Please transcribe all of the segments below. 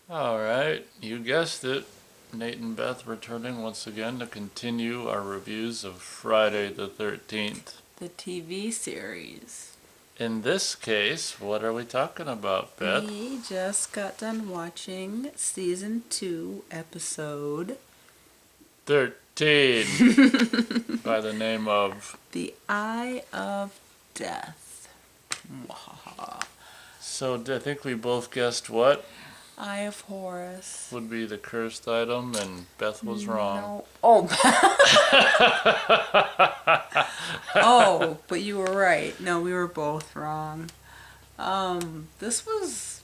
All right, you guessed it. Nate and Beth returning once again to continue our reviews of Friday the 13th. The TV series. In this case, what are we talking about, Beth? We just got done watching season 2, episode 13 by the name of. The Eye of Death. Mwahaha. So I think we both guessed what Eye of Horus. would be the cursed item, and Beth was wrong. No. Oh. Oh, but you were right. No, we were both wrong. This was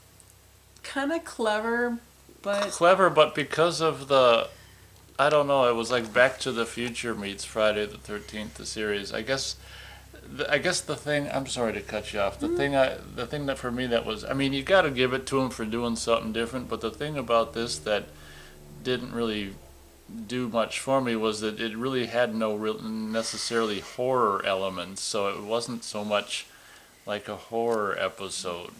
kind of clever, but Clever, but because of the. I don't know, it was like Back to the Future meets Friday the 13th, the series. I guess the thing. I'm sorry to cut you off. The thing that for me that was. I mean, you got to give it to him for doing something different. But the thing about this that didn't really do much for me was that it really had no real necessarily horror elements. So it wasn't so much like a horror episode.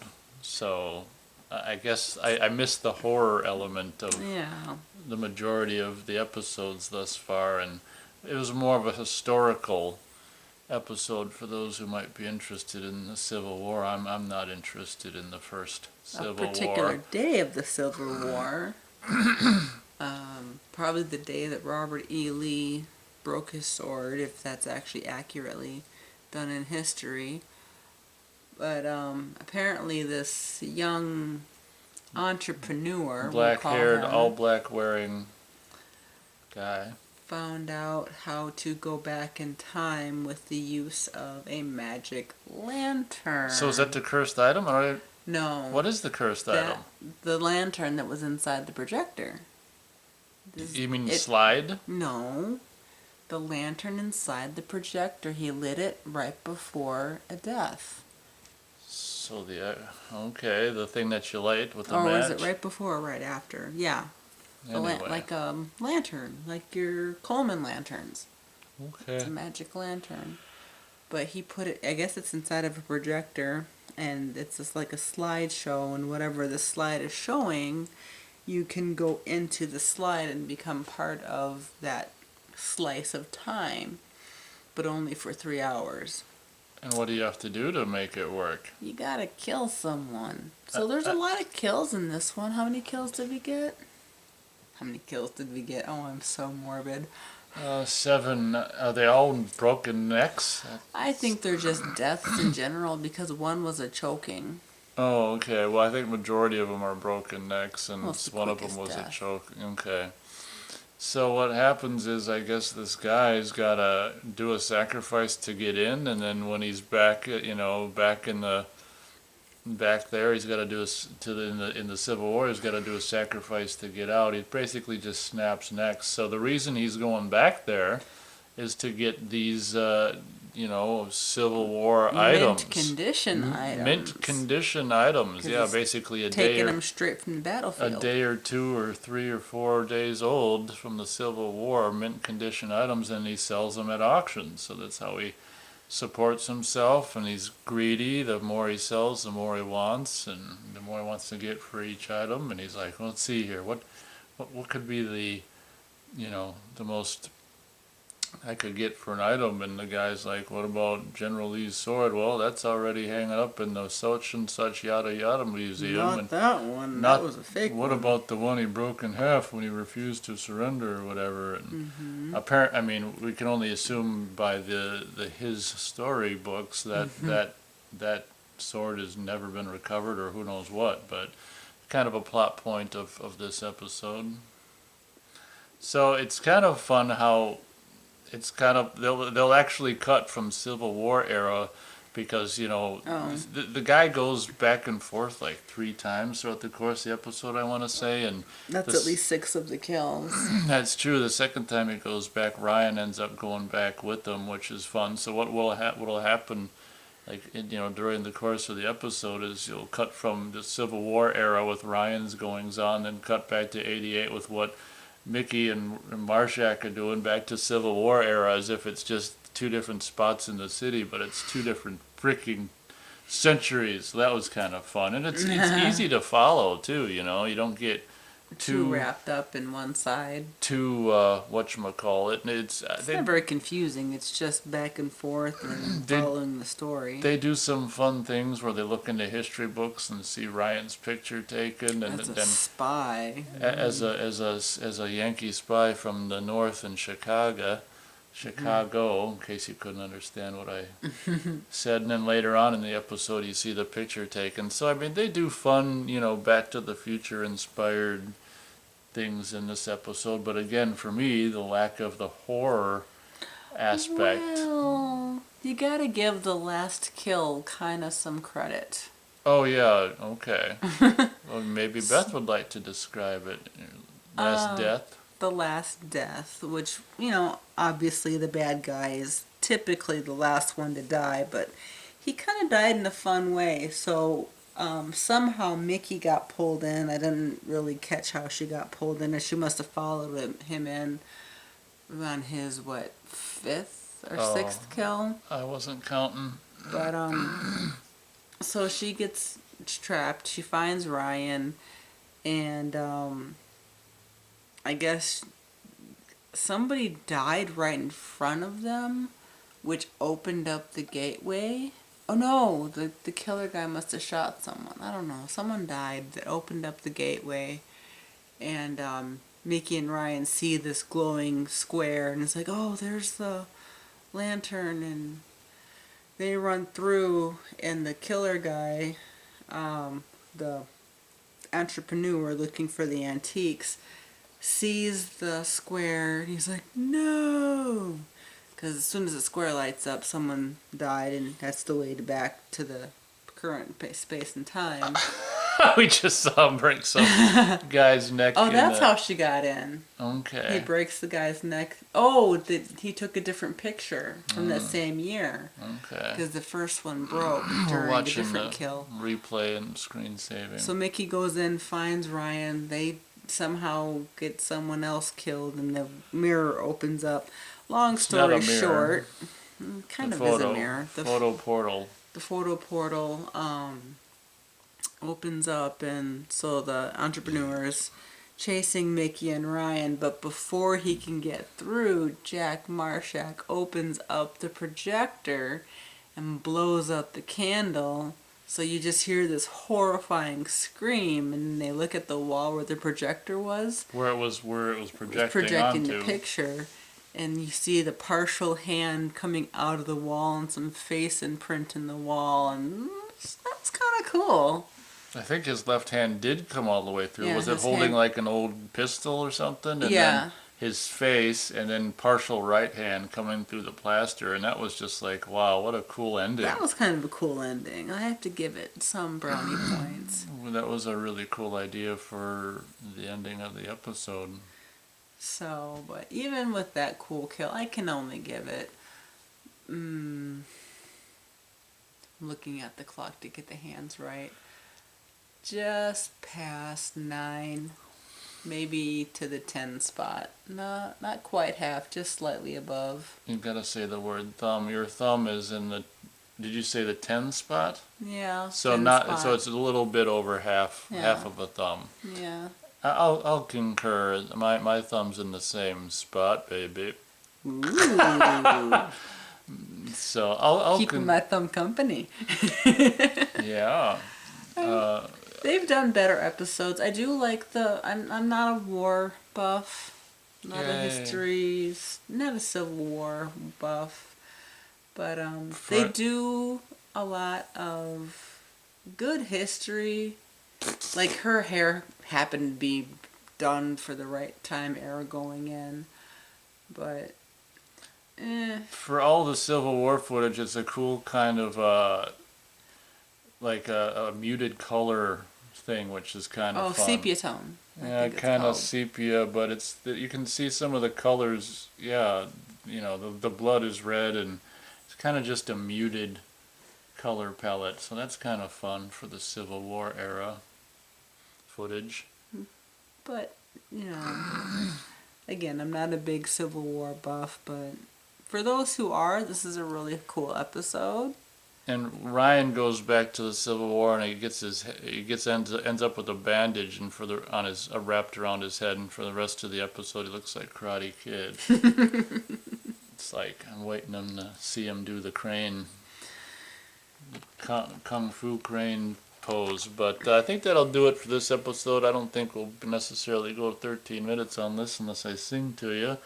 So I guess I missed the horror element of yeah. the majority of the episodes thus far, and it was more of a historical episode for those who might be interested in the Civil War. I'm not interested in the first Civil A particular War. day of the Civil War. Probably the day that Robert E. Lee broke his sword, if that's actually accurately done in history. But apparently this young entrepreneur, Black-haired, all black wearing guy. found out how to go back in time with the use of a magic lantern. So is that the cursed item? Or No. what is the cursed item? The lantern that was inside the projector. You mean slide? No. The lantern inside the projector. He lit it right before a death. So the thing that you light with the Or match. was it right before or right after? Yeah. Anyway. Like a lantern, like your Coleman lanterns. Okay. It's a magic lantern. But he put it, I guess it's inside of a projector, and it's just like a slideshow, and whatever the slide is showing, you can go into the slide and become part of that slice of time, but only for 3 hours. And what do you have to do to make it work? You gotta kill someone. So there's a lot of kills in this one. How many kills did we get? How many kills did we get? Oh, I'm so morbid. 7. Are they all broken necks? I think they're just deaths in general because one was a choking. Oh, okay. Well, I think majority of them are broken necks, and Well, it's the one of them quickest was death. a choke. Okay. So what happens is, I guess this guy's gotta do a sacrifice to get in, and then when he's back, back there, he's got to do in the Civil War. He's got to do a sacrifice to get out. He basically just snaps necks. So the reason he's going back there is to get these, Civil War items. Mint condition items. Mint condition items. 'Cause Yeah, he's basically a taking day or them straight from the battlefield. a day or 2 or 3 or 4 days old from the Civil War, mint condition items, and he sells them at auction. So that's how he supports himself, and he's greedy. The more he sells, the more he wants, and the more he wants to get for each item. And he's like, well, let's see here, what could be the most I could get for an item? And the guy's like, what about General Lee's sword? Well, that's already hanging up in the such and such yada yada museum. Not And that one. not- That was a fake what one. about the one he broke in half when he refused to surrender or whatever? And Mm-hmm. I mean, we can only assume by the his story books that Mm-hmm. that sword has never been recovered, or who knows what. But kind of a plot point of this episode. So it's kind of fun how it's kind of they'll actually cut from Civil War era, because Oh. the guy goes back and forth like 3 times throughout the course of the episode, I want to say, and That's this- at least 6 of the kills. that's true. The second time he goes back, Ryan ends up going back with them, which is fun. So what'll happen, during the course of the episode, is you'll cut from the Civil War era with Ryan's goings on, and cut back to '88 with what Mickey and Marshak are doing, back to Civil War era, as if it's just 2 different spots in the city, but it's 2 different freaking centuries. So that was kind of fun, and it's easy to follow too. You don't get too wrapped up in one side. Too whatchamacallit. It's not very confusing. It's just back and forth and following the story. They do some fun things where they look into history books and see Ryan's picture taken, and As a then spy. as a Yankee spy from the North in Chicago, in case you couldn't understand what I said. And then later on in the episode, you see the picture taken. So I mean, they do fun, Back to the Future inspired things in this episode. But again, for me, the lack of the horror aspect. Well, you gotta give the last kill kind of some credit. Oh yeah, okay. Well, maybe Beth would like to describe it. Last death. The last death, which, obviously the bad guy is typically the last one to die, but he kind of died in a fun way. So somehow Mickey got pulled in. I didn't really catch how she got pulled in, and she must have followed him in on his, fifth or sixth kill? I wasn't counting. But, so she gets trapped. She finds Ryan, and, I guess somebody died right in front of them, which opened up the gateway. Oh no, the killer guy must have shot someone. I don't know. Someone died that opened up the gateway, and Mickey and Ryan see this glowing square, and it's like, oh, there's the lantern, and they run through, and the killer guy, the entrepreneur looking for the antiques, sees the square, and he's like, no! Because as soon as the square lights up, someone died, and that's delayed back to the current space and time. We just saw him break some guy's neck. Oh, that's how she got in. Okay. He breaks the guy's neck. Oh, he took a different picture from that same year. Okay. Because the first one broke during a different kill. Replay and screen saving. So Mickey goes in, finds Ryan. They somehow get someone else killed, and the mirror opens up. Long story short, kind of is a mirror. The photo portal. The photo portal opens up, and so the entrepreneur is chasing Mickey and Ryan, but before he can get through, Jack Marshak opens up the projector and blows out the candle. So you just hear this horrifying scream, and they look at the wall where the projector was. Where it was projecting onto the picture, and you see the partial hand coming out of the wall and some face imprint in the wall, and that's kind of cool. I think his left hand did come all the way through. Yeah, was it holding like an old pistol or something? And then his face, and then partial right hand coming through the plaster, and that was just like, wow, what a cool ending. That was kind of a cool ending. I have to give it some brownie points. That was a really cool idea for the ending of the episode. So, but even with that cool kill, I can only give it, I'm looking at the clock to get the hands right, just past 9, maybe to the 10 spot. Not quite half, just slightly above. You've got to say the word thumb. Your thumb is in the, did you say the 10 spot? Yeah. So so it's a little bit over half of a thumb. Yeah. I'll concur. My thumb's in the same spot, baby. Ooh. So I'll keeping my thumb company. Yeah. They've done better episodes. I do like I'm not a war buff, not a history, not a Civil War buff, but they do a lot of good history. Like her hair happened to be done for the right time era going in, but for all the Civil War footage, it's a cool kind of like a muted color thing, which is kind of fun. Sepia tone. Yeah, kind of sepia, but you can see some of the colors. Yeah, the blood is red, and it's kind of just a muted color palette. So that's kind of fun for the Civil War era footage. But again, I'm not a big Civil War buff, but for those who are, this is a really cool episode. And Ryan goes back to the Civil War, and ends up with a bandage and wrapped around his head, and for the rest of the episode he looks like Karate Kid. It's like I'm waiting to see him do the crane, kung fu crane pose. But I think that'll do it for this episode. I don't think we'll necessarily go 13 minutes on this unless I sing to you.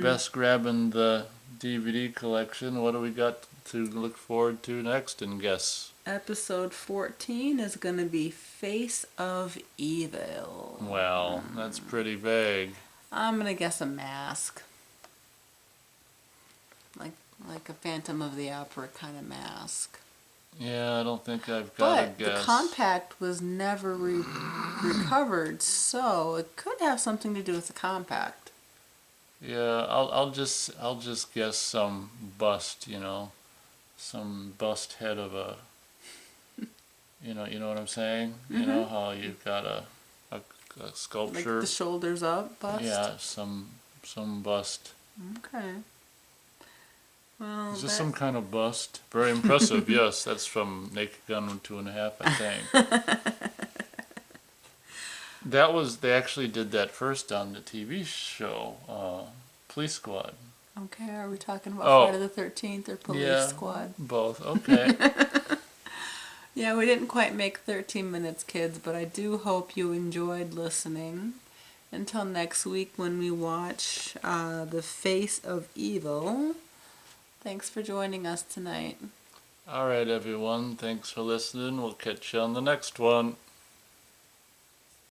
Beth's grabbing the DVD collection. What do we got to look forward to next and guess? Episode 14 is going to be Face of Evil. Well, that's pretty vague. I'm going to guess a mask. Like a Phantom of the Opera kind of mask. Yeah, I don't think I've got a guess. But the compact was never recovered, so it could have something to do with the compact. Yeah, I'll just guess some bust, some bust head of a, you know what I'm saying? Mm-hmm. You know how you've got a sculpture. Like the shoulders up bust? Yeah, some bust. Okay. Well, is this some kind of bust? Very impressive, yes. That's from Naked Gun 2.5, I think. They actually did that first on the TV show, Police Squad. Okay, are we talking about Friday the 13th or Police Squad? Both, okay. Yeah, we didn't quite make 13 minutes, kids, but I do hope you enjoyed listening. Until next week when we watch The Face of Evil. Thanks for joining us tonight. All right, everyone. Thanks for listening. We'll catch you on the next one.